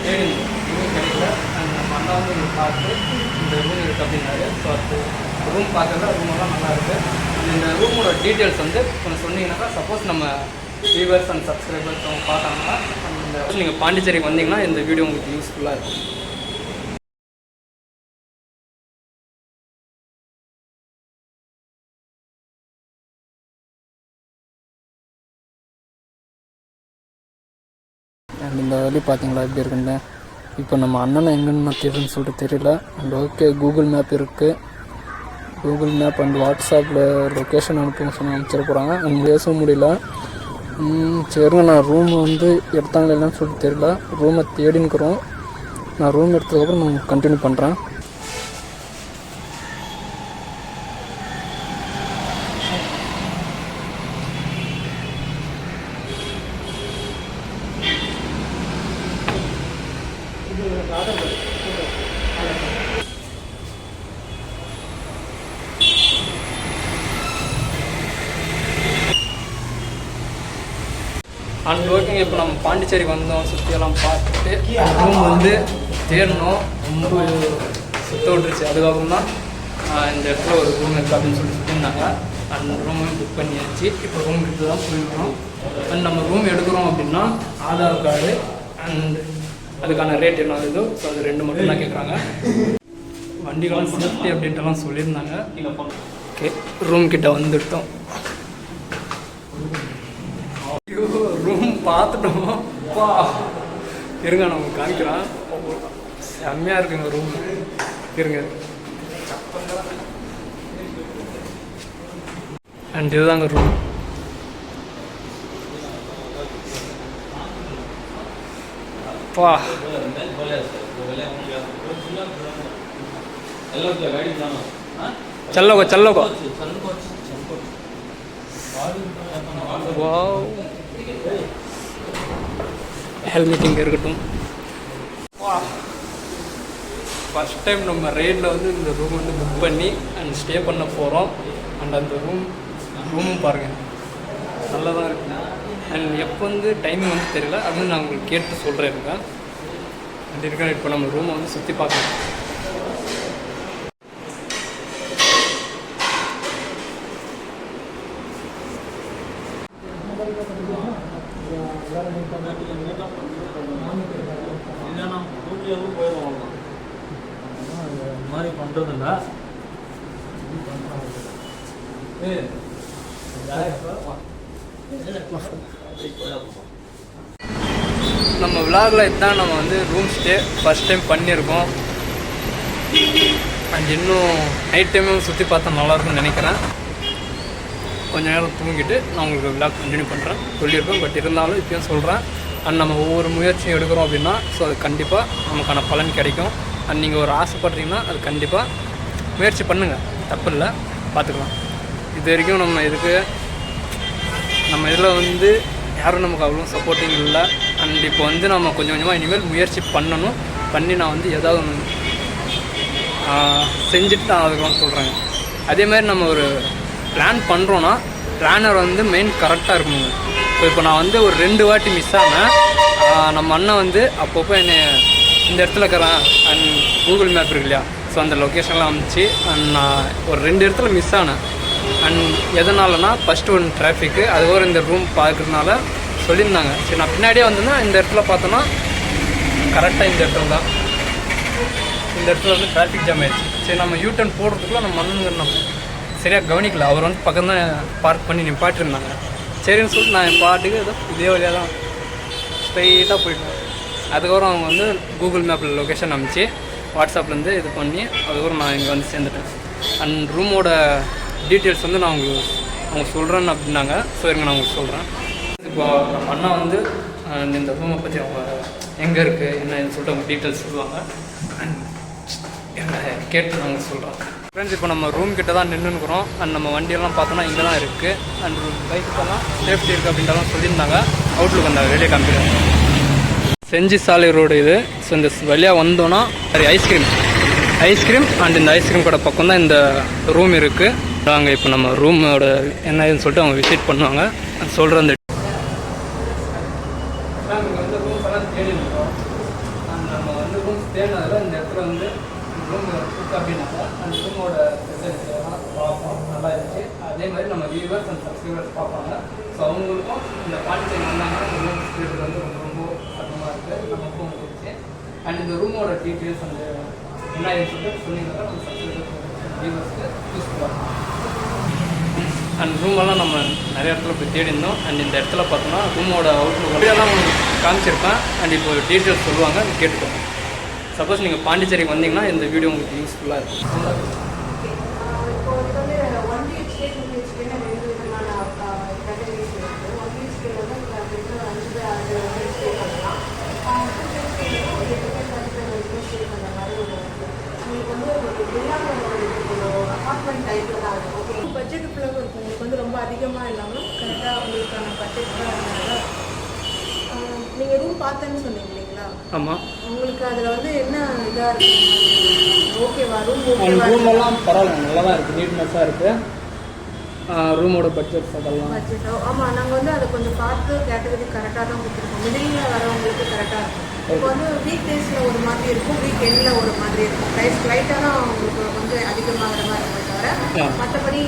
தேடி ரூம் கிடைக்கல. நம்ம அண்ணா வந்து இங்கே பார்த்து இந்த ரூம் இருக்குது அப்படின்னாரு. ஸோ அது ரூம் பார்க்கல, ரூமெல்லாம் நல்லா இருக்குது. இந்த ரூமோட டீட்டெயில்ஸ் வந்து கொஞ்சம் சொன்னீங்கன்னாக்கா சப்போஸ் நம்ம வியூவர்ஸ் அண்ட் சப்ஸ்கிரைபர்ஸ் அவங்க பார்த்தாங்கன்னா அந்த நீங்கள் பாண்டிச்சேரிக்கு வந்தீங்கன்னா இந்த வீடியோ உங்களுக்கு யூஸ்ஃபுல்லாக இருக்கும். அண்ட் இந்த வழி பார்த்தீங்களா எப்படி இருக்குன்னு. இப்போ நம்ம அண்ணனை எங்கன்னு தேடுன்னு சொல்லிட்டு தெரியல. அண்ட் ஓகே கூகுள் மேப் இருக்குது. கூகுள் மேப் அண்ட் வாட்ஸ்அப்பில் லொக்கேஷன் அனுப்புங்க சொன்னால் அனுப்பிச்சிட போகிறாங்க. அண்ட் பேசவும் முடியல. சரிங்க, நான் ரூம் வந்து எடுத்தாங்களே இல்லைன்னு சொல்லிட்டு தெரியல. ரூமை தேடின்னுக்குறோம். நான் ரூம் எடுத்ததுக்கப்புறம் நான் கண்டினியூ பண்ணுறேன். அண்ட் ஓகேங்க, இப்போ நம்ம பாண்டிச்சேரிக்கு வந்தோம். சுற்றியெல்லாம் பார்த்துட்டு ரூம் வந்து தேடணும். ரொம்ப சுத்த விட்டுருச்சு. அதுக்கப்புறம் தான் இந்த இடத்துல ஒரு ரூம் இருக்குது அப்படின்னு சொல்லியிருந்தாங்க. அந்த ரூமையும் புக் பண்ணியாச்சு. இப்போ ரூம் எடுத்து தான் போயிருக்கோம். அண்ட் நம்ம ரூம் எடுக்கிறோம் அப்படின்னா ஆதார் கார்டு அண்ட் அதுக்கான ரேட் என்ன ஆகுதோ ஸோ அது 2 மட்டும் தான் கேட்குறாங்க. வண்டிகளாம் சேஃப்டி அப்படின்ட்டுலாம் சொல்லியிருந்தாங்க. ஓகே, ரூம் கிட்ட வந்துட்டோம். ரூம் பார்த்துட்டோம். இருங்க நம்ம காமிக்கிறோம். செம்மையாக இருக்குங்க ரூம். இருங்க. அண்ட் இதுதாங்க ரூம். பா चलो चलो को वाव ஹெல்மெட்டிங் இருக்கட்டும். ஃபஸ்ட் டைம் நம்ம ரைடில் வந்து இந்த ரூம் வந்து புக் பண்ணி அண்ட் ஸ்டே பண்ண போகிறோம். அண்ட் அந்த ரூமும் பாருங்கள் நல்லா தான் இருக்குது. அண்ட் எப்போ வந்து டைமிங் வந்து தெரியல, அப்படின்னு நான் உங்களுக்கு கேட்டு சொல்கிறேன். இருக்கேன் அப்படி இருக்கேன். இப்போ நம்ம ரூமை வந்து சுற்றி பார்க்கலாம். மாதிரி பண்ணுறதில்ல. நம்ம விலாகில் இதுதான் நம்ம வந்து ரூம் ஸ்டே ஃபஸ்ட் டைம் பண்ணியிருக்கோம். அண்ட் இன்னும் நைட் டைமும் சுற்றி பார்த்தா நல்லாயிருக்கும்னு நினைக்கிறேன். கொஞ்சம் நேரம் தூங்கிட்டு நான் உங்களுக்கு விலாக் கண்டினியூ பண்ணுறேன் சொல்லியிருக்கேன். பட் இருந்தாலும் இப்போயும் சொல்கிறேன். அண்ட் நம்ம ஒவ்வொரு முயற்சியும் எடுக்கிறோம் அப்படின்னா ஸோ அது கண்டிப்பாக நமக்கான பலன் கிடைக்கும். அண்ட் நீங்கள் ஒரு ஆசைப்படுறீங்கன்னா அது கண்டிப்பாக முயற்சி பண்ணுங்கள், தப்பு இல்லை, பார்த்துக்கலாம். இது வரைக்கும் நம்ம இதில் வந்து யாரும் நமக்கு அவ்வளோ சப்போர்ட்டிங் இல்லை. அண்ட் இப்போ வந்து நம்ம கொஞ்சம் கொஞ்சமாக இனிமேல் முயற்சி பண்ணி நான் வந்து ஏதாவது ஒன்று செஞ்சுட்டு நான் அதுக்கெல்லாம் சொல்கிறேங்க. அதேமாதிரி நம்ம ஒரு பிளான் பண்ணுறோன்னா பிளானர் வந்து மெயின் கரெக்டாக இருக்கணுங்க. இப்போ நான் வந்து ஒரு 2 வாட்டி மிஸ் ஆனேன். நம்ம அண்ணன் வந்து அப்பப்போ என்னை இந்த இடத்துல இருக்கிறேன் அண்ட் கூகுள் மேப் இருக்கு இல்லையா, ஸோ அந்த லொக்கேஷன்லாம் அனுப்பிச்சு அண்ட் நான் ஒரு 2 இடத்துல மிஸ் ஆனேன். அண்ட் எதனாலனா ஃபஸ்ட்டு ஒன்று டிராஃபிக்கு, அதுக்கப்புறம் இந்த ரூம் பார்க்குறதுனால சொல்லியிருந்தாங்க. சரி நான் பின்னாடியே வந்தேன்னா இந்த இடத்துல பார்த்தோன்னா கரெக்டாக இந்த இடத்துல தான் இந்த இடத்துல வந்து டிராஃபிக் ஜாம் ஆயிடுச்சு. சரி நம்ம யூடர்ன் போடுறதுக்குள்ள நம்ம அண்ணனுங்க நம்ம சரியாக கவனிக்கல. அவர் வந்து பக்கம் தான் பார்க் பண்ணி நிப்பாட்டிருந்தாங்க. சரின்னு சொல்லிட்டு நான் என் பாட்டுக்கு ஏதோ இதே வழியாக தான் ஸ்ட்ரைட்டாக போயிட்டேன். அதுக்கப்புறம் அவங்க வந்து கூகுள் மேப்பில் லொக்கேஷன் அனுப்பிச்சு வாட்ஸ்அப்லேருந்து இது பண்ணி அதுக்கப்புறம் நான் இங்கே வந்து சேர்ந்துட்டேன். அண்ட் ரூமோட டீட்டெயில்ஸ் வந்து நான் அவங்க சொல்கிறேன்னு அப்படின்னாங்க. ஸோ இருங்க நான் உங்களுக்கு சொல்கிறேன். இப்போ நம்ம அண்ணா வந்து இந்த ரூமை பற்றி அவங்க எங்கே இருக்குது என்னன்னு சொல்லிட்டு அவங்க டீட்டெயில்ஸ் சொல்லுவாங்க. அண்ட் என்ன கேட்டு நான் உங்களுக்கு சொல்கிறேன். ஃப்ரெண்ட்ஸ், இப்போ நம்ம ரூம் கிட்ட தான் நின்றுக்கிறோம். அண்ட் நம்ம வண்டியெல்லாம் பார்த்தோன்னா இங்கே தான் இருக்குது. அண்ட் பைக்குக்கெல்லாம் சேஃப்டி இருக்குது அப்படின்ட்டு சொல்லியிருந்தாங்க. அவுட்லுக் அந்த வெளியே காமிக்கிறேன். செஞ்சி சாலை ரோடு இது. ஸோ இந்த வழியாக வந்தோன்னா சரி ஐஸ்கிரீம் அண்ட் இந்த ஐஸ்கிரீம் கடை பக்கம் தான் இந்த ரூம் இருக்குது. அங்கே இப்போ நம்ம ரூமோட என்ன இதுன்னு சொல்லிட்டு அவங்க விசிட் பண்ணுவாங்க. சொல்கிற அந்த ரூம்ஸ் எல்லாம் தேடி இருக்கோம். ரூம்ஸ் தேடினதில் இந்த இடத்துல வந்து ரூம் இருக்குது அப்படின்னாக்கா அந்த ரூமோட ஃபெசிலிட்டி எல்லாம் பார்ப்போம், நல்லா இருந்துச்சு. அதே மாதிரி நம்ம வியூவர்ஸ் அண்ட் சப்ஸ்கிரைபர்ஸ் பார்ப்பாங்க. ஸோ அவங்களுக்கும் இந்த பாண்டிச்சேரி வந்தாங்கன்னா இந்த ரூம் ஃபெசிலிட்டி வந்து ரொம்ப அதிகமாக இருக்குது, நமக்கும் இருந்துச்சு. அண்ட் இந்த ரூமோட டீட்டெயில்ஸ் அந்த என்ன சொல்லிட்டு சொன்னீங்கன்னா நம்ம சப்ஸ்கிரைபர்ஸ் வியூவர்ஸ்க்கு யூஸ்ஃபுல்லாக இருக்கும். அண்ட் ரூமெல்லாம் நம்ம நிறைய இடத்துல போய் தேடி இருந்தோம். அண்ட் இந்த இடத்துல பார்த்தோம்னா ரூமோட அவுட்லுக் எல்லாம் காமிச்சிருப்பேன். அண்ட் இப்போ டீட்டெயில்ஸ் சொல்லுவாங்க, கேட்டுக்கோங்க. சப்போஸ் நீங்கள் பாண்டிச்சேரிக்கு வந்தீங்கன்னா இந்த வீடியோ உங்களுக்கு யூஸ்ஃபுல்லாக இருக்கும். பட்ஜெட்டுக்குள்ளே இருக்கும். உங்களுக்கு வந்து ரொம்ப அதிகமாக இல்லாமல் கரெக்டாக உங்களுக்கான பட்ஜெட்டாக இருந்தால் நீங்கள் ரூம் பார்த்தேன்னு சொன்னீங்க இல்லைங்களா? ஆமாம். உங்களுக்கு அதில் வந்து என்ன இதாக இருக்குது? ஓகேவா? ரூமெல்லாம் பரவாயில்ல, நல்லா தான் இருக்குது, நீட்னஸாக இருக்குது. ரூமோட பட்ஜெட்ஸ் அதெல்லாம் பட்ஜெட்டோ ஆமாம், நாங்கள் வந்து அதை கொஞ்சம் பார்த்து கேட்டகரி கரெக்டாக தான் கொடுத்துருக்கோம். மிடில் வரவங்களுக்கு கரெக்டாக இருக்கும். இப்போ வந்து வீக் டேஸில் ஒரு மாதிரி இருக்கும், வீக் எண்டில் ஒரு மாதிரி இருக்கும். ப்ரைஸ் லைட்டாக தான் உங்களுக்கு வந்து அதிகமாகிற மாதிரி இருக்கும் தவிர மற்றபடி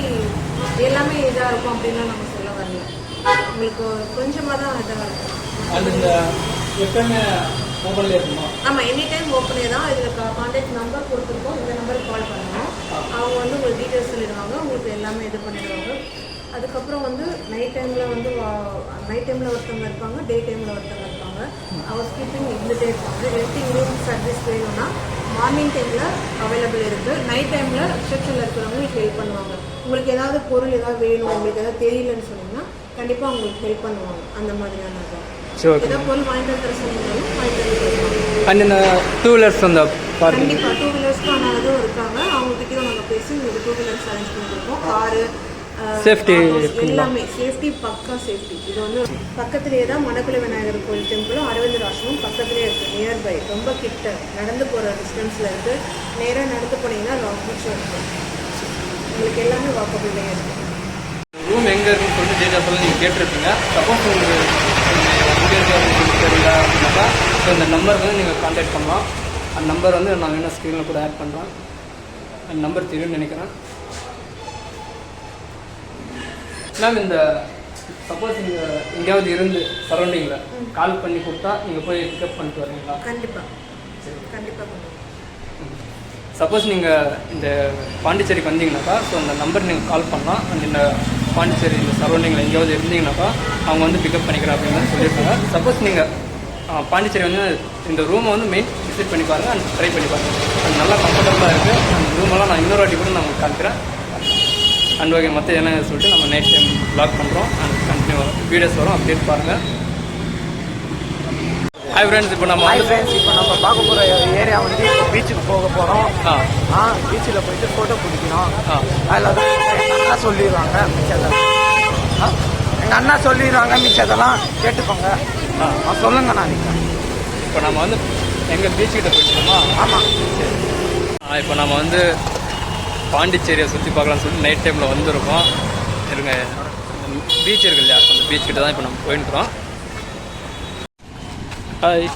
எல்லாமே இதாக இருக்கும் அப்படின்னு நம்ம சொல்ல வரல. உங்களுக்கு கொஞ்சமாக தான் இதாக இருக்கும். அது இந்த எப்பவுமே ஓப்பன்லேயே இருக்குமா? ஆமாம், எனி டைம் ஓப்பனே தான். இதில் கான்டாக்ட் நம்பர் கொடுத்துருக்கோம், இந்த நம்பருக்கு கால் பண்ணணும். அவங்க வந்து உங்களுக்கு டீட்டெயில்ஸ் சொல்லிடுவாங்க, உங்களுக்கு எல்லாமே இது பண்ணிடுவாங்க. அதுக்கப்புறம் வந்து நைட் டைமில் வந்து நைட் டைமில் ஒருத்தவங்க இருப்பாங்க, டே டைமில் ஒருத்தவங்க இருப்பாங்க. ஹவுஸ் கீப்பிங் இருந்துகிட்டே இருப்பாங்க. ரெண்டிங் ரூம் சர்வீஸ் வேணும்னா மார்னிங் டைமில் அவைலபிள் இருக்குது. நைட் டைமில் ரிசப்ஷனில் இருக்கிறவங்க உங்களுக்கு ஹெல்ப் பண்ணுவாங்க. உங்களுக்கு ஏதாவது பொருள் ஏதாவது வேணும், உங்களுக்கு ஏதாவது தெரியலன்னு சொன்னீங்கன்னா கண்டிப்பாக உங்களுக்கு ஹெல்ப் பண்ணுவாங்க. அந்த மாதிரியான தான் ஏதாவது பொருள் வாங்கிட்டு வர சொன்னீங்களும் வாங்கிட்டு வந்து. அண்ட் இந்த டூ வீலர்ஸ் அந்த கண்டிப்பாக டூ வீலர்ஸ்க்கான இதுவும் இருக்காங்க. அவங்ககிட்டயும் நாங்கள் பேசி உங்களுக்கு டூ வீலர்ஸ் அரேஞ்ச் பண்ணி கொடுப்போம். காரு சேஃப்டி எல்லாமே சேஃப்டி, பக்கா சேஃப்டி. இது வந்து பக்கத்துலேயே தான் மணக்குள விநாயகர் கோயில் டெம்பிளும் அரவிந்தர் ஆசிரமும் பக்கத்துலேயே இருக்குது. நியர்பை, ரொம்ப கிட்ட நடந்து போகிற டிஸ்டன்ஸில் இருக்குது. நேராக நடந்து போனீங்கன்னா லாங் பீச்சும் இருக்குது. உங்களுக்கு எல்லாமே வாக்கபிள்லேயே இருக்குது. ரூம் எங்கே இருக்குன்னு சொல்லிட்டு டீட்டெயில்ஸ் நீங்கள் கேட்டிருப்பீங்க. சப்போஸ் உங்களுக்கு எங்கே இருக்கிறது தெரியல அப்படின்னாக்கா ஸோ இந்த நம்பருக்கு வந்து நீங்கள் கான்டாக்ட் பண்ணலாம். அந்த நம்பர் வந்து நான் வேணால் ஸ்க்ரீனில் கூட ஆட் பண்ணுறேன். அந்த நம்பர் தெரியும்னு நினைக்கிறேன். மேம் இந்த சப்போஸ் நீங்கள் எங்கேயாவது இருந்து சரௌண்டிங்கில் கால் பண்ணி கொடுத்தா நீங்கள் போய் பிக்கப் பண்ணிட்டு வரீங்களா? கண்டிப்பாக கண்டிப்பாக. சப்போஸ் நீங்கள் இந்த பாண்டிச்சேரிக்கு வந்தீங்கன்னாக்கா ஸோ அந்த நம்பர் நீங்கள் கால் பண்ணலாம். அண்ட் இந்த பாண்டிச்சேரி இந்த சரௌண்டிங்கில் எங்கேயாவது இருந்தீங்கன்னாக்கா அவங்க வந்து பிக்கப் பண்ணிக்கிறேன் அப்படின்னு சொல்லியிருக்காங்க. சப்போஸ் நீங்கள் பாண்டிச்சேரி வந்து இந்த ரூமை வந்து மெயின் விசிட் பண்ணி பாருங்கள் அண்ட் ட்ரை பண்ணி பாருங்கள். அது நல்லா கம்ஃபர்டபுளாக இருக்குது. அந்த ரூமெல்லாம் நான் இன்னொரு வாட்டி கூட நான் உங்களுக்கு காமிக்கிறேன். அண்ட் ஓகே மற்ற என்ன சொல்லிட்டு நம்ம நைட் டைம் வ்ளாக் பண்ணுறோம். அண்ட் கண்டினியூ வரும் வீடியோஸ் வரும், அப்டேட் பாருங்கள். ஹாய் ஃப்ரெண்ட்ஸ், இப்போ நம்ம பார்க்க போகிற ஏரியா வந்து இப்போ பீச்சுக்கு போக போகிறோம். பீச்சில் போயிட்டு ஃபோட்டோ பிடிக்கணும். அதில் தான் எங்கள் அண்ணா சொல்லிடுவாங்க மிச்சதெல்லாம். எங்கள் அண்ணா சொல்லிடுவாங்க மிச்சதெல்லாம் கேட்டுக்கோங்க. சொல்லுங்கண்ணா நீங்கள். இப்போ நம்ம வந்து எங்கள் பீச்சுக்கிட்ட போயிட்டோமா? ஆமாம். இப்போ நம்ம வந்து பாண்டிச்சேரியை சுற்றி பார்க்கலாம்னு சொல்லிட்டு நைட் டைமில் வந்துருக்கோம். இருங்க, பீச் இருக்கு இல்லையா, அந்த பீச்சுக்கிட்ட தான் இப்போ நம்ம போயிட்டுருக்கோம். ஹாய்.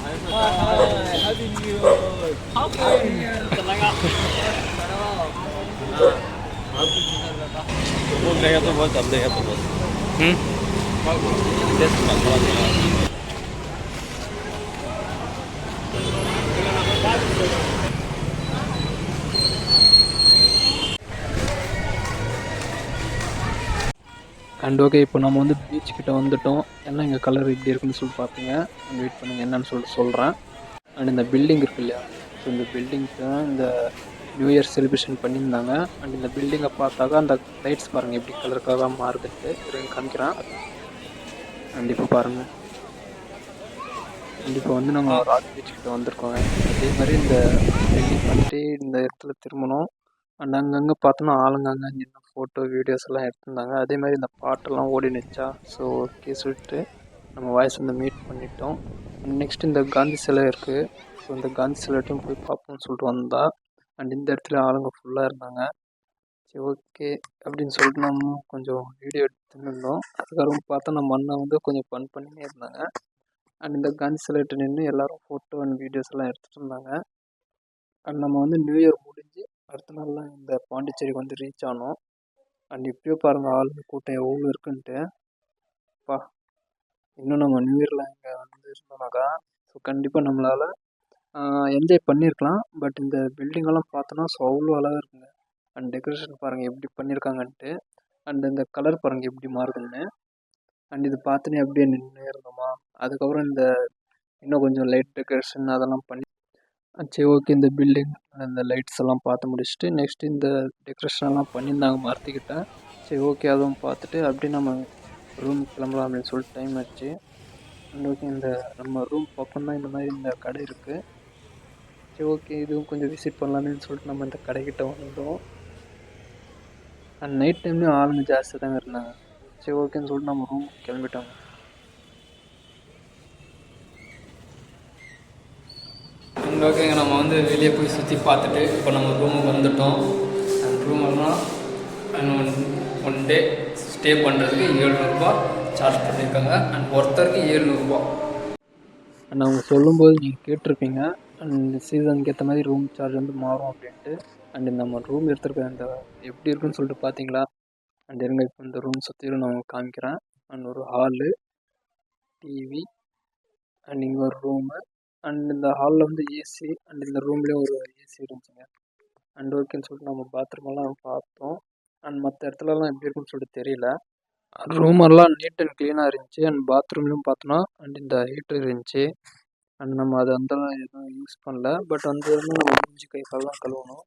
அண்ட் ஓகே, இப்போ நம்ம வந்து பீச்சுக்கிட்ட வந்துவிட்டோம். என்ன இங்கே கலர் இப்படி இருக்குன்னு சொல்லிட்டு பார்ப்பீங்க. வெயிட் பண்ணுங்கள், என்னென்னு சொல்லிட்டு சொல்கிறேன். அண்ட் இந்த பில்டிங் இருக்கு இல்லையா, ஸோ இந்த பில்டிங்க்கு தான் இந்த நியூ இயர் செலிப்ரேஷன் பண்ணியிருந்தாங்க. அண்ட் இந்த பில்டிங்கை பார்த்தாக்கா அந்த லைட்ஸ் பாருங்கள் எப்படி கலருக்காக மாறுதுட்டு காமிக்கிறேன். கண்டிப்பாக பாருங்கள். கண்டிப்பாக வந்து நம்ம ராக் பீச்சுக்கிட்ட வந்திருக்கோங்க. அதே மாதிரி இந்த பில்டிங் பண்ணிட்டு இந்த இடத்துல திரும்பணும். அண்ட் அங்கங்கே பார்த்தோன்னா ஆளுங்க அங்கே ஃபோட்டோ வீடியோஸ் எல்லாம் எடுத்திருந்தாங்க. அதே மாதிரி இந்த பாட்டெல்லாம் ஓடி நிச்சா. ஸோ ஓகே சொல்லிட்டு நம்ம வாய்ஸ் வந்து மீட் பண்ணிட்டோம். நெக்ஸ்ட் இந்த காந்தி சிலை இருக்குது. ஸோ இந்த காந்தி சிலைட்டையும் போய் பார்ப்போம்னு சொல்லிட்டு வந்தா. அண்ட் இந்த இடத்துல ஆளுங்க ஃபுல்லாக இருந்தாங்க. சரி ஓகே அப்படின்னு சொல்லிட்டு நம்ம கொஞ்சம் வீடியோ எடுத்துன்னு இருந்தோம். அதுக்கப்புறம் பார்த்தா நம்ம அண்ணன் வந்து கொஞ்சம் ஃபன் பண்ணினே இருந்தாங்க. அண்ட் இந்த காந்தி சிலைகிட்ட நின்று எல்லோரும் ஃபோட்டோ அண்ட் வீடியோஸ் எல்லாம் எடுத்துகிட்டு இருந்தாங்க. அண்ட் நம்ம வந்து நியூ இயர் முடிஞ்சு அடுத்த நாள்லாம் இந்த பாண்டிச்சேரிக்கு வந்து ரீச் ஆனோம். அண்ட் இப்போயே பாருங்கள் ஆளுங்க கூட்டம் எவ்வளோ இருக்குன்ட்டு. பா இன்னும் நம்ம நியூ இயரில் இங்கே வந்து இருந்தோம்னாக்கா ஸோ கண்டிப்பாக நம்மளால் என்ஜாய் பண்ணியிருக்கலாம். பட் இந்த பில்டிங்கெல்லாம் பார்த்தோன்னா ஸோ அவ்வளோ அழகாக இருக்குங்க. அண்ட் டெக்கரேஷன் பாருங்கள் எப்படி பண்ணியிருக்காங்கன்ட்டு. அண்ட் இந்த கலர் பாருங்கள் எப்படி மாறுதுன்னு. அண்ட் இது பார்த்துனே அப்படியே நின்று இருந்தோமா. அதுக்கப்புறம் இந்த இன்னும் கொஞ்சம் லைட் டெக்கரேஷன் அதெல்லாம் பண்ணி சரி ஓகே இந்த பில்டிங் இந்த லைட்ஸ் எல்லாம் பார்த்து முடிச்சுட்டு நெக்ஸ்ட் இந்த டெக்கரேஷன்லாம் பண்ணியிருந்தாங்க மரத்துக்கிட்ட. சரி ஓகே அதுவும் பார்த்துட்டு அப்படியே நம்ம ரூம் கிளம்பலாம் அப்படின்னு சொல்லிட்டு டைம் ஆச்சு. அண்ட் ஓகே இந்த நம்ம ரூம் பக்கம் தான் இந்த மாதிரி இந்த கடை இருக்குது. சரி ஓகே இதுவும் கொஞ்சம் விசிட் பண்ணலாமேன்னு சொல்லிட்டு நம்ம இந்த கடைக்கிட்ட வந்தோம். அண்ட் நைட் டைம்லேயும் ஆளுங்க ஜாஸ்தி தாங்க இருந்தாங்க. சரி ஓகேன்னு சொல்லிட்டு நம்ம ரூம் கிளம்பிட்டோங்க. அண்ட் ஓகேங்க நம்ம வந்து வெளியே போய் சுற்றி பார்த்துட்டு இப்போ நம்ம ரூமுக்கு வந்துவிட்டோம். அந்த ரூமெல்லாம் ஒன் டே ஸ்டே பண்ணுறதுக்கு 700 ரூபா சார்ஜ் பண்ணியிருக்காங்க. அண்ட் ஒருத்தருக்கு 700 ரூபா. அண்ட் அவங்க சொல்லும்போது நீங்கள் கேட்டிருப்பீங்க அண்ட் சீசனுக்கு ஏற்ற மாதிரி ரூம் சார்ஜ் வந்து மாறும் அப்படின்ட்டு. அண்ட் நம்ம ரூம் எடுத்துருக்க அந்த எப்படி இருக்குன்னு சொல்லிட்டு பார்த்தீங்களா. அண்ட் இருங்க இப்போ இந்த ரூம் சுற்றிலும் நான் உங்களுக்கு காமிக்கிறேன். அண்ட் ஒரு ஹாலு, டிவி அண்ட் இங்கே ஒரு ரூமு. அண்ட் இந்த ஹாலில் வந்து ஏசி அண்ட் இந்த ரூம்லேயும் ஒரு ஏசி இருந்துச்சுங்க. அண்ட் ஓகேன்னு சொல்லிட்டு நம்ம பாத்ரூமெல்லாம் பார்த்தோம். அண்ட் மற்ற இடத்துலலாம் எப்படி இருக்குன்னு சொல்லிட்டு தெரியல. ரூமெல்லாம் நீட் அண்ட் க்ளீனாக இருந்துச்சு. அண்ட் பாத்ரூம்லேயும் பார்த்தோன்னா அண்ட் இந்த ஹீட்டர் இருந்துச்சு. அண்ட் நம்ம அதை வந்து எதுவும் யூஸ் பண்ணல. பட் வந்து நம்ம மூஞ்சி கை கால்லாம் கழுவணும்.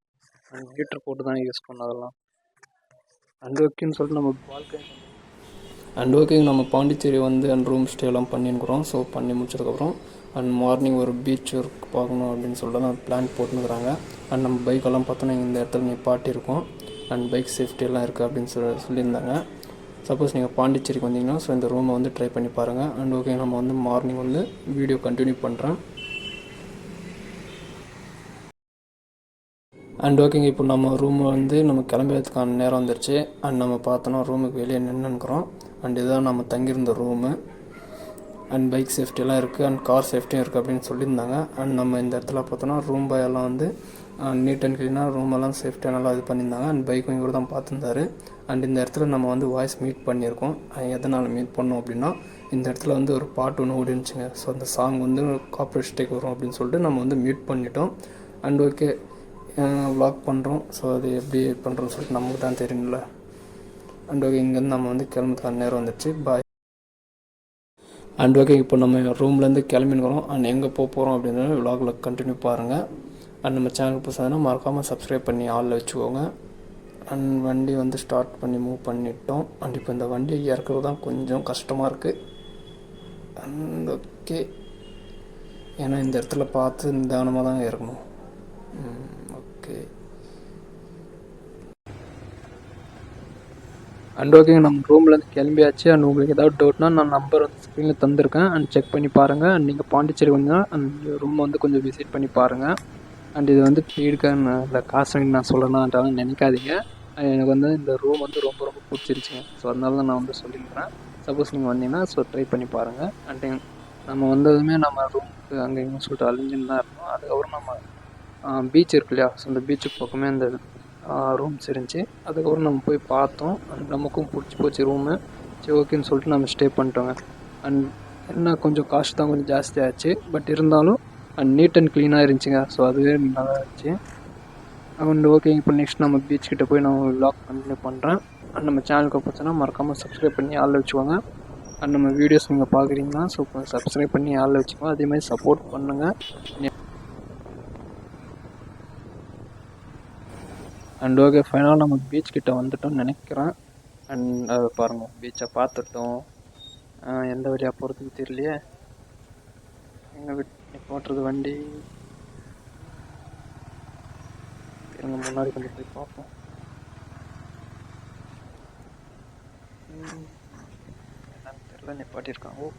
அண்ட் ஹீட்டர் போட்டு தான் யூஸ் பண்ணோம் அதெல்லாம். அண்ட் ஓகேன்னு சொல்லிட்டு நம்ம பால்கனி அண்ட் ஓகேங்க நம்ம பாண்டிச்சேரி வந்து அண்ட் ரூம் ஸ்டேலாம் பண்ணியிருக்கிறோம். ஸோ பண்ணி முடிச்சதுக்கப்புறம் அண்ட் மார்னிங் ஒரு பீச் ஒர்க் பார்க்கணும் அப்படின்னு சொல்லிட்டு தான் பிளான் போட்டுருக்குறாங்க. அண்ட் நம்ம பைக்கெல்லாம் பார்த்தோன்னா இந்த இடத்துல நிப்பாட்டியிருக்கோம். அண்ட் பைக் சேஃப்டியெல்லாம் இருக்குது அப்படின்னு சொல்லியிருந்தாங்க. சப்போஸ் நீங்கள் பாண்டிச்சேரிக்கு வந்தீங்கன்னா ஸோ இந்த ரூமை வந்து ட்ரை பண்ணி பாருங்கள். அண்ட் ஓகே நம்ம வந்து மார்னிங் வந்து வீடியோ கண்டினியூ பண்ணுறேன். அண்ட் ஓகேங்க இப்போ நம்ம ரூம் வந்து நம்ம கிளம்புறதுக்கான நேரம் வந்துருச்சு. அண்ட் நம்ம பார்த்தோன்னா ரூமுக்கு வெளியே நின்றுக்கிறோம். அண்ட் இதுதான் நம்ம தங்கியிருந்த ரூமு. அண்ட் பைக் சேஃப்டியெல்லாம் இருக்குது அண்ட் கார் சேஃப்டியும் இருக்குது அப்படின்னு சொல்லியிருந்தாங்க. அண்ட் நம்ம இந்த இடத்துல பார்த்தோன்னா ரூம் பாய் எல்லாம் வந்து நீட் அண்ட் க்ளீனாக ரூமெல்லாம் சேஃப்டியாக நல்லா இது பண்ணியிருந்தாங்க. அண்ட் பைக்கும் இவர் தான் பார்த்துருந்தாரு. அண்ட் இந்த இடத்துல நம்ம வந்து வாய்ஸ் மீட் பண்ணியிருக்கோம். எதனால் மீட் பண்ணோம் அப்படின்னா இந்த இடத்துல வந்து ஒரு பாட்டு ஒன்று ஓடிச்சுங்க. ஸோ அந்த சாங் வந்து காப்பரேட் ஸ்டேக் வரும் அப்படின்னு சொல்லிட்டு நம்ம வந்து மீட் பண்ணிட்டோம். அண்ட் ஓகே வ்ளாக் பண்ணுறோம். ஸோ அது எப்படி பண்ணுறோன்னு சொல்லிட்டு நமக்கு தான் தெரியும்ல. அண்ட் ஓகே இங்கேருந்து நம்ம வந்து கிளம்புறதுக்கான நேரம் வந்துடுச்சு. பாய். அண்ட் ஓகே இப்போ நம்ம ரூம்லேருந்து கிளம்பினுக்கிறோம். அண்ட் எங்கே போகிறோம் அப்படின்றத விலாகில் கண்டினியூ பாருங்கள். அண்ட் நம்ம சேனல் புதுசாக மறக்காமல் சப்ஸ்கிரைப் பண்ணி ஆளில் வச்சுக்கோங்க. அண்ட் வண்டி வந்து ஸ்டார்ட் பண்ணி மூவ் பண்ணிட்டோம். அண்ட் இப்போ இந்த வண்டியை இறக்குறது தான் கொஞ்சம் கஷ்டமாக இருக்குது. அண்ட் ஓகே ஏன்னா இந்த இடத்துல பார்த்து நிதானமாக தான் இறக்கணும். ஓகே அண்ட் ஓகேங்க நம்ம ரூம்லேருந்து கிளம்பியாச்சு. அண்ட் உங்களுக்கு ஏதாவது டவுட்னா நான் நம்பர் வந்து ஸ்க்ரீனில் தந்திருக்கேன். அண்ட் செக் பண்ணி பாருங்கள். அண்ட் நீங்கள் பாண்டிச்சேரி வந்தால் அந்த ரூமை வந்து கொஞ்சம் விசிட் பண்ணி பாருங்கள். அண்ட் இது வந்து பெய்டுக்கான இல்லை காசு நான் சொல்லணுன்றாலும் நினைக்காதீங்க. எனக்கு வந்து இந்த ரூம் வந்து ரொம்ப ரொம்ப பிடிச்சிருச்சுங்க. ஸோ அதனால தான் நான் வந்து சொல்லியிருக்கிறேன். சப்போஸ் நீங்கள் வந்தீங்கன்னா ஸோ ட்ரை பண்ணி பாருங்கள். அண்ட் நம்ம வந்ததுமே நம்ம ரூமுக்கு அங்கே இங்கே சொல்லிட்டு அழிஞ்சுன்னு தான் இருந்தோம். அதுக்கப்புறம் நம்ம பீச் இருக்கு இல்லையா. ஸோ அந்த பீச்சுக்கு பக்கமே அந்த ரூம்ஸ் இருந்துச்சு. அதுக்கப்புறம் நம்ம போய் பார்த்தோம். அண்ட் நமக்கும் பிடிச்சி போச்சு ரூமு. சரி ஓகேன்னு சொல்லிட்டு நம்ம ஸ்டே பண்ணிட்டோங்க. அண்ட் என்ன கொஞ்சம் காஸ்ட் தான் கொஞ்சம் ஜாஸ்தி ஆச்சு. பட் இருந்தாலும் அண்ட் நீட் அண்ட் க்ளீனாக இருந்துச்சுங்க. ஸோ அதுவே நல்லா இருந்துச்சு. அண்ட் ஓகே இப்போ நெக்ஸ்ட் நம்ம பீச் கிட்டே போய் நான் விலாக் கண்டினியூ பண்ணுறேன். அண்ட் நம்ம சேனலுக்கு போச்சுன்னா மறக்காமல் சப்ஸ்கிரைப் பண்ணி ஆளில் வச்சுக்கோங்க. அண்ட் நம்ம வீடியோஸ் நீங்கள் பார்க்குறீங்கன்னா ஸோ சப்ஸ்கிரைப் பண்ணி ஆளில் வச்சுக்கோங்க. அதேமாதிரி சப்போர்ட் பண்ணுங்கள். அண்ட் ஓகே ஃபைனலாக நம்ம பீச் கிட்டே வந்துட்டோம்னு நினைக்கிறேன். அண்ட் அதை பாருங்கள் பீச்சை பார்த்துட்டோம். எந்த வழியாக போகிறதுன்னு தெரியலையே. எங்கள் ஓட்டுறது வண்டி இருங்க முன்னாடி கொஞ்சம் போய் பார்ப்போம். என்னன்னு தெரியல நிப்பாட்டியிருக்காங்க.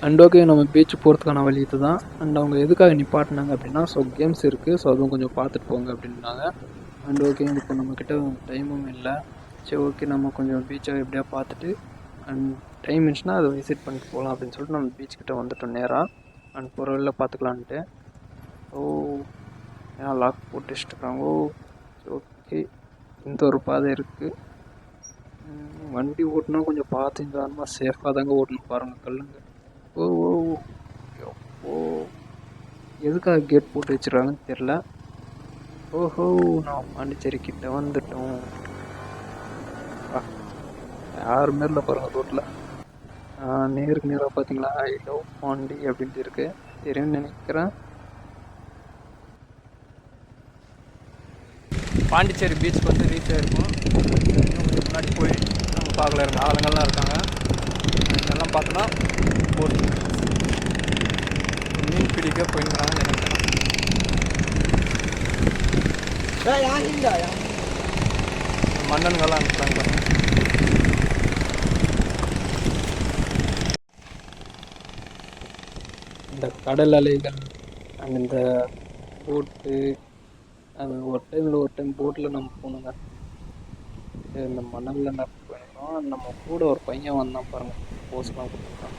அண்ட் ஓகே நம்ம பீச் போகிறதுக்கான வழி இது தான். அண்ட் அவங்க எதுக்காக நிப்பாட்டினாங்க அப்படின்னா, ஸோ கேம்ஸ் இருக்குது, ஸோ அதுவும் கொஞ்சம் பார்த்துட்டு போங்க அப்படின்னாங்க. அண்ட் ஓகே இப்போ நம்மக்கிட்ட டைமும் இல்லை. சரி ஓகே நம்ம கொஞ்சம் பீச்சை எப்படியா பார்த்துட்டு அண்ட் டைம் இருந்துச்சுன்னா அதை விசிட் பண்ணிட்டு போகலாம் அப்படின்னு சொல்லிட்டு நம்ம பீச்சுக்கிட்ட வந்துட்டோம் நேராக. அண்ட் போகிற வழியில் பார்த்துக்கலான்ட்டு. ஓ ஏன்னா லாக் போட்டு வச்சுட்டுருக்காங்க. ஓகே இந்த ஒரு பாதை இருக்குது. வண்டி ஓட்டினா கொஞ்சம் பார்த்து நிதானமாக சேஃபாக தாங்க ஓட்டணும் பாருங்கள் கல்லுங்க. ஓ ஓ ஓ எதுக்காக கேட் போட்டு வச்சுருக்காங்கன்னு தெரில. ஓஹோ நான் பாண்டிச்சேரி கிட்ட வந்துட்டோம். யாருமே இல்லை பாருங்கள் ரோட்டில். நேருக்கு நேராக பார்த்தீங்களா ஐ லவ் பாண்டி அப்படின்ட்டு இருக்கு, தெரியும்னு நினைக்கிறேன். பாண்டிச்சேரி பீச் வந்து ரீச் ஆகிருக்கும். முன்னாடி போய் நம்ம பார்க்கல இருக்க ஆளுங்கள்லாம் இருக்காங்க. இதெல்லாம் பார்த்தோன்னா போட்டிங் மீன் பிடிக்க போயிருக்கிறாங்கன்னு நினைக்கிறேன். மன்னன்கள்லாம் அனுப்புகிறாங்க பாருங்க. இந்த கடல் அலைகள் அண்ட் இந்த போட்டு அது ஒரு டைம் போட்டில் நம்ம போகணுங்க. இந்த மணலில் நடந்து போயிருந்தோம். நம்ம கூட ஒரு பையன் வந்தான் பாருங்கள், போஸ்ட்லாம் கொடுத்துருக்கான்.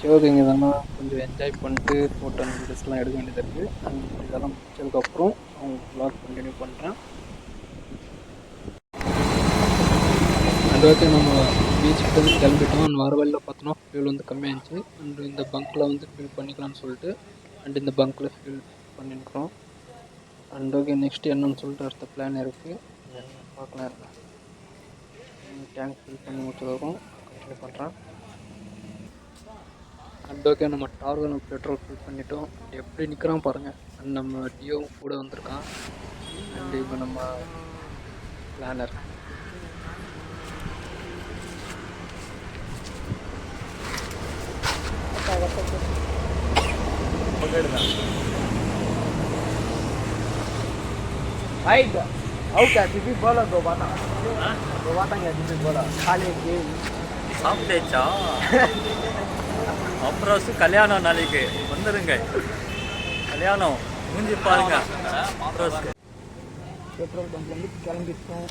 சிவகங்கை தானே கொஞ்சம் என்ஜாய் பண்ணிட்டு ஃபோட்டோ வீடியோஸ்லாம் எடுக்க வேண்டியது இருக்குது. அண்ட் இதெல்லாம் முடிச்சதுக்கப்புறம் அவங்க vlog கண்டினியூ பண்ணுறேன். அண்ட் ஓகே நம்ம பீச்சுக்கிட்ட வந்து கிளம்பிட்டோம். அண்ட் வர வழியில் பார்த்தோன்னா ஃபியூல் வந்து கம்மியாகிடுச்சு. அண்ட் இந்த பங்க்கில் வந்து ஃபில் பண்ணிக்கலாம்னு சொல்லிட்டு அண்ட் இந்த பங்க்கில் ஃபில் பண்ணியிருக்கிறோம். அண்ட் ஓகே நெக்ஸ்ட் என்னன்னு சொல்லிட்டு அடுத்த பிளான் இருக்குது, பார்க்கலாம் இருக்கேன். டேங்க் ஃபில் பண்ணி முடிச்சதுக்கப்புறம் கண்டினியூ பண்ணுறேன். அண்ட் ஓகே நம்ம டார்கன் பெட்ரோல் ஃபில் பண்ணிட்டோம். எப்படி நிற்கிறான் பாருங்கள். அண்ட் நம்ம டியோவும் கூட வந்திருக்கான். அண்ட் இப்போ நம்ம planar Right. Okay, TV bola दो बाता क्या TV bola खाली गेम சாப்பிட்டேச்சா? அப்புறம் கல்யாணம் நாளைக்கு வந்துடுங்க. கல்யாணம் மூஞ்சி பாருங்க. பெட்ரோல் பங்க்லேருந்து கிளம்பிட்டோம்.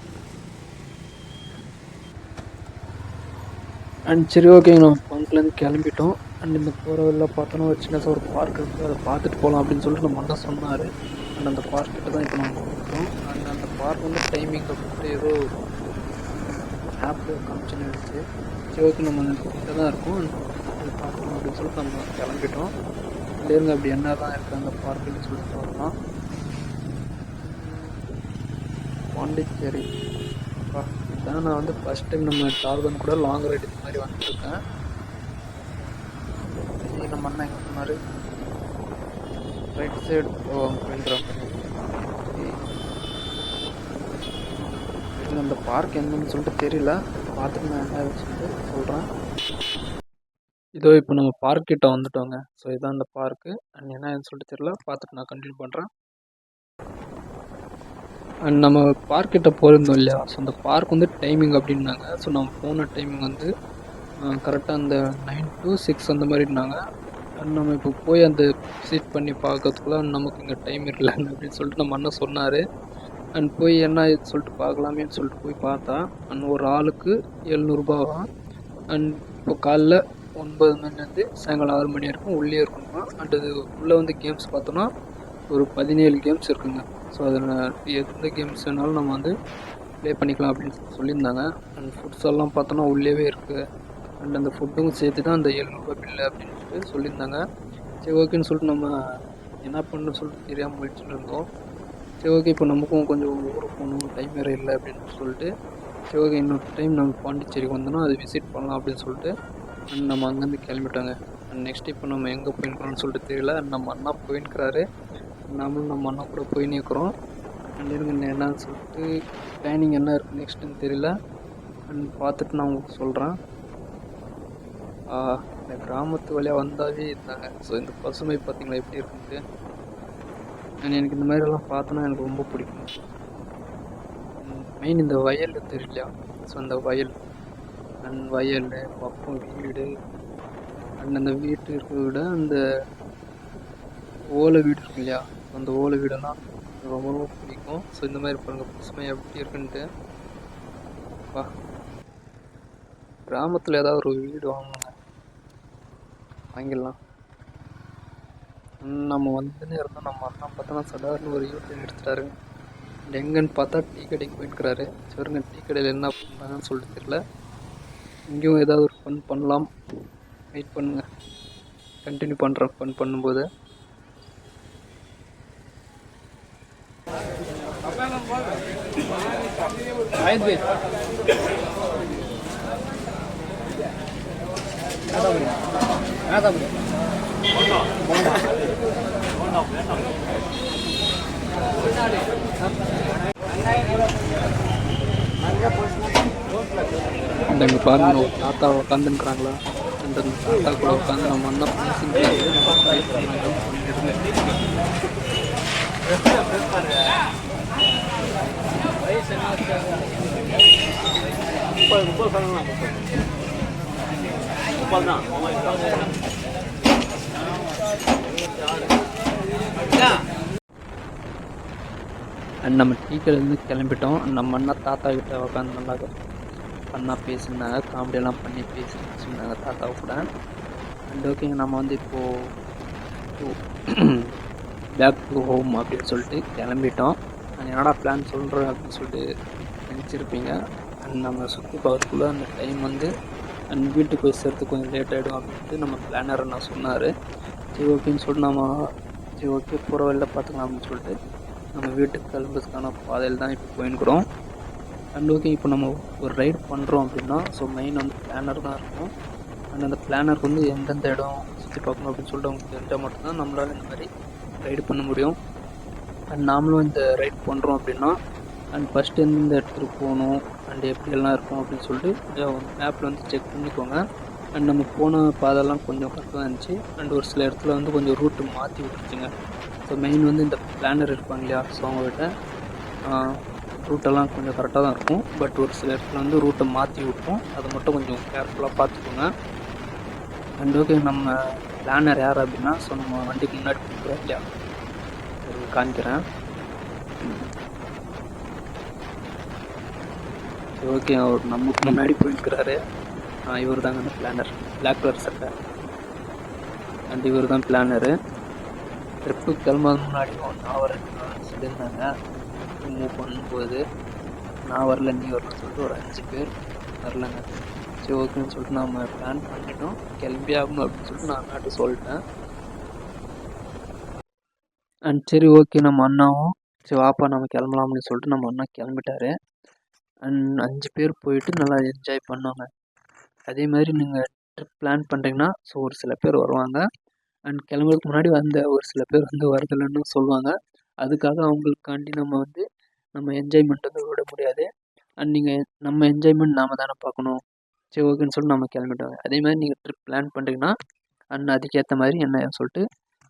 அண்ட் சரி ஓகே நம்ம பங்க்லேருந்து கிளம்பிட்டோம். அண்ட் இந்த போகிற வழியில் பார்த்தோன்னா ஒரு சின்னதாக ஒரு பார்க் இருக்குது, அதை பார்த்துட்டு போகலாம் அப்படின்னு சொல்லிட்டு நம்ம அண்ணா சொன்னார். அண்ட் அந்த பார்க்கிட்ட தான் இப்போ நம்ம போகிறோம். அண்ட் அந்த பார்க் வந்து டைமிங் அப்படின்ட்டு ஏதோ ஆப்பில் காமிச்சுன்னு இருந்துச்சு. சரி ஓகே நம்ம கிட்ட தான் இருக்கோம், அது பார்க்கணும் அப்படின்னு சொல்லிட்டு நம்ம கிளம்பிட்டோம். இல்லைங்க அப்படி என்ன தான் இருக்குது அந்த பார்க்குன்னு சொல்லிட்டு பார்க்கலாம். பாண்டிச்சேரி இதான் நான் வந்து ஃபஸ்ட் டைம் நம்ம டார்கன் கூட லாங் ரைடு இது மாதிரி வந்துட்டுருக்கேன். நம்ம அண்ணா எங்கே சொன்னார், ரைட் சைடு அப்படின்ற அந்த பார்க் என்னன்னு சொல்லிட்டு தெரியல, பார்த்துட்டு நான் என்ன சொல்லிட்டு சொல்கிறேன். இதோ இப்போ நம்ம பார்க் கிட்ட வந்துட்டோங்க. ஸோ இதான் அந்த பார்க்கு. அண்ட் என்னன்னு சொல்லிட்டு தெரியல, பார்த்துட்டு நான் கண்டினியூ பண்ணுறேன். அண்ட் நம்ம பார்க்கிட்ட போயிருந்தோம் இல்லையா, ஸோ அந்த பார்க் வந்து டைமிங் அப்படின்னாங்க. ஸோ நம்ம போன டைமிங் வந்து கரெக்டாக அந்த 9 to 6 அந்த மாதிரினாங்க. அண்ட் நம்ம இப்போ போய் அந்த விசிட் பண்ணி பார்க்கறதுக்குள்ள நமக்கு இங்கே டைம் இல்லைன்னு அப்படின்னு சொல்லிட்டு நம்ம அண்ணன் சொன்னார். அண்ட் போய் என்ன சொல்லிட்டு பார்க்கலாமேன்னு சொல்லிட்டு போய் பார்த்தா அண்ட் ஒரு ஆளுக்கு 700 ரூபாவா. அண்ட் இப்போ காலைல 9 மணிலேருந்து சாயங்காலம் 6 மணி வரைக்கும் உள்ளே இருக்கணுமா. அண்ட் அது உள்ளே வந்து கேம்ஸ் பார்த்தோன்னா ஒரு 17 கேம்ஸ் இருக்குங்க. ஸோ அதில் எந்த கேம்ஸ் வேணாலும் நம்ம வந்து ப்ளே பண்ணிக்கலாம் அப்படின்னு சொல்லியிருந்தாங்க. அண்ட் ஃபுட்ஸ் எல்லாம் பார்த்தோன்னா உள்ளேவே இருக்குது. அண்ட் அந்த ஃபுட்டும் சேர்த்து தான் அந்த 700 ரூபா பில்லு அப்படின்ட்டு சொல்லியிருந்தாங்க. சரி ஓகேன்னு சொல்லிட்டு நம்ம என்ன பண்ணுன்னு சொல்லிட்டு தெரியாமல் முடிச்சுட்டு இருந்தோம். சரி ஓகே இப்போ நமக்கும் கொஞ்சம் ஊருக்கு போகணும், டைம் வேறு இல்லை அப்படின்னு சொல்லிட்டு சரி ஓகே இன்னொரு டைம் நம்ம பாண்டிச்சேரிக்கு வந்தோன்னா அதை விசிட் பண்ணலாம் அப்படின்னு சொல்லிட்டு நம்ம அங்கேருந்து கிளம்பிட்டோங்க. அண்ட் நெக்ஸ்ட் இப்போ நம்ம எங்கே போயிருக்கிறோம்னு சொல்லிட்டு தெரியல. நம்ம அண்ணா போயிருக்கிறாரு, நாமளும் நம்ம அண்ணா கூட போய் நிற்கிறோம். அண்ட் இருங்க என்னன்னு சொல்லிட்டு பிளானிங் என்ன இருக்குது நெக்ஸ்ட்டுன்னு தெரியல. அண்ட் பார்த்துட்டு நான் உங்களுக்கு சொல்கிறேன். இந்த கிராமத்து வழியாக வந்தாவே இருந்தாங்க. ஸோ இந்த பசுமை பார்த்திங்களா எப்படி இருக்குன்ட்டு. அண்ட் எனக்கு இந்த மாதிரிலாம் பார்த்தோன்னா எனக்கு ரொம்ப பிடிக்கும். மெயின் இந்த வயல் தெரியலையா, ஸோ அந்த வயல் அண்ட் வயல் பக்கம் வீடு அண்ட் அந்த வீட்டு இருக்கிறத விட அந்த ஓலை வீடு இருக்கு இல்லையா, அந்த ஓலை வீடெல்லாம் ரொம்ப ரொம்ப பிடிக்கும். ஸோ இந்த மாதிரி பாருங்க பசுமை எப்படி இருக்குன்ட்டு. வா, கிராமத்தில் ஏதாவது ஒரு வீடு வாங்கிடலாம். நம்ம வந்துன்னே இருந்தோம். நம்ம அண்ணா பார்த்தோன்னா சடார்னு ஒரு யூடியூப் எடுத்துட்டாரு. எங்கன்னு பார்த்தா டீ கடைக்கு போயிருக்கிறாரு. சரிங்க, டீ கடையில் என்ன பண்ணுறாங்கன்னு சொல்லிட்டு தெரியல. இங்கேயும் ஏதாவது ஒரு ஃபன் பண்ணலாம். வெயிட் பண்ணுங்க, கண்டினியூ பண்ணுறேன் ஃபன் பண்ணும்போது. இங்கே பாருங்க, ஒரு தாத்தா உட்காந்துன்றாங்களா, அந்த தாத்தா கூட உட்காந்து நம்ம அண்ணன் நம்ம டீ கடையிலேருந்து கிளம்பிட்டோம். நம்ம அண்ணா தாத்தா கிட்ட உட்காந்து நல்லா பண்ணா பேசியிருந்தாங்க, காமெடியெல்லாம் பண்ணி பேசியிருந்தாங்க தாத்தா கூட. அண்ட் ஓகேங்க, நம்ம வந்து இப்போது பேக் டு ஹோம் அப்படின்னு சொல்லிட்டு கிளம்பிட்டோம். என்னடா பிளான் சொல்கிறேன் அப்படின்னு சொல்லிட்டு நினச்சிருப்பீங்க. அண்ட் நம்ம சுற்றி பார்க்கறதுக்குள்ளே அந்த டைம் வந்து அண்ட் வீட்டுக்கு போய் சேர்த்து கொஞ்சம் லேட் ஆகிடும் அப்படின்ட்டு நம்ம பிளானர் நான் சொன்னார். சரி ஓகேன்னு சொல்லிட்டு நம்ம சரி ஓகே போகிற வழியில் பார்த்துக்கலாம் அப்படின்னு சொல்லிட்டு நம்ம வீட்டுக்கு கிளம்புறதுக்கான பாதையில் தான் இப்போ போயின்னுக்குறோம். அண்ட் ஓகே, இப்போ நம்ம ஒரு ரைடு பண்ணுறோம் அப்படின்னா ஸோ மெயின் வந்து பிளானர் தான் இருக்கும். அண்ட் அந்த பிளானருக்கு வந்து எந்தெந்த இடம் சுற்றி பார்க்கணும் அப்படின்னு சொல்லிட்டு அவங்க தெரிஞ்சால் மட்டும்தான் நம்மளால் இந்த மாதிரி ரைடு பண்ண முடியும். அண்ட் நாமளும் இந்த ரைட் பண்ணுறோம் அப்படின்னா அண்ட் ஃபஸ்ட்டு எந்தெந்த இடத்துக்கு போகணும் அண்ட் எப்படியெல்லாம் இருக்கும் அப்படின்னு சொல்லிட்டு கொஞ்சம் மேப்பில் வந்து செக் பண்ணிக்கோங்க. அண்ட் நம்ம போன பாதெல்லாம் கொஞ்சம் கரெக்டாக இருந்துச்சு. அண்ட் ஒரு சில இடத்துல வந்து கொஞ்சம் ரூட்டு மாற்றி விட்டுருச்சுங்க. ஸோ மெயின் வந்து இந்த பிளானர் இருப்பாங்க இல்லையா, ஸோ அவங்ககிட்ட ரூட்டெல்லாம் கொஞ்சம் கரெக்டாக தான் இருக்கும். பட் ஒரு சில இடத்துல வந்து ரூட்டை மாற்றி விட்ரும். அதை மட்டும் கொஞ்சம் கேர்ஃபுல்லாக பார்த்துக்கோங்க. அண்ட் ஓகே, நம்ம பிளானர் யார் அப்படின்னா ஸோ நம்ம வண்டிக்கு முன்னாடி கொடுக்குறோம் இல்லையா, காமிக்கிறேன். ஓகே, அவர் நமக்கு முன்னாடி போயிருக்கிறாரு. இவர் தாங்க அந்த பிளானர், பிளாக் கலர் சட்டை. அண்ட் இவர் தான் பிளானரு. ட்ரிப்பு கிளம்பாத முன்னாடி நான் வரேன்னு சொல்லியிருந்தாங்க. மூவ் பண்ணும்போது நான் வரல நீ வரலன்னு சொல்லிட்டு ஒரு 5 பேர் வரலங்க. சரி ஓகேன்னு சொல்லிட்டு நம்ம பிளான் பண்ணிட்டோம், கிளம்பி ஆகணும் அப்படின்னு சொல்லிட்டு நான் நாட்டு சொல்லிட்டேன். அண்ட் சரி ஓகே, நம்ம அண்ணாவும் சரி வாப்பா நம்ம கிளம்பலாம் அப்படின்னு சொல்லிட்டு நம்ம அண்ணா கிளம்பிட்டாரு. அண்ட் 5 பேர் போயிட்டு நல்லா என்ஜாய் பண்ணோங்க. அதே மாதிரி நீங்கள் ட்ரிப் பிளான் பண்ணுறீங்கன்னா ஸோ ஒரு சில பேர் வருவாங்க. அண்ட் கிளம்புறதுக்கு முன்னாடி வந்த ஒரு சில பேர் வந்து வரதில்லைன்னு சொல்லுவாங்க. அதுக்காக அவங்களுக்காண்டி நம்ம என்ஜாய்மெண்ட் வந்து விட முடியாது. அண்ட் நம்ம என்ஜாய்மெண்ட் நாம் தானே பார்க்கணும். சரி ஓகேன்னு சொல்லிட்டு நம்ம கிளம்பிட்டோங்க. அதே மாதிரி நீங்கள் ட்ரிப் பிளான் பண்ணுறீங்கன்னா அண்ட் அதுக்கேற்ற மாதிரி என்ன சொல்லிட்டு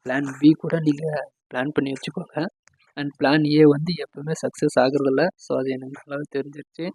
பிளான் பி கூட நீங்கள் பிளான் பண்ணி வச்சுக்கோங்க. அண்ட் பிளான் ஏ வந்து எப்போவுமே சக்ஸஸ் ஆகுறதில்ல. ஸோ அது எனக்கு நல்லாவே தெரிஞ்சிருச்சு.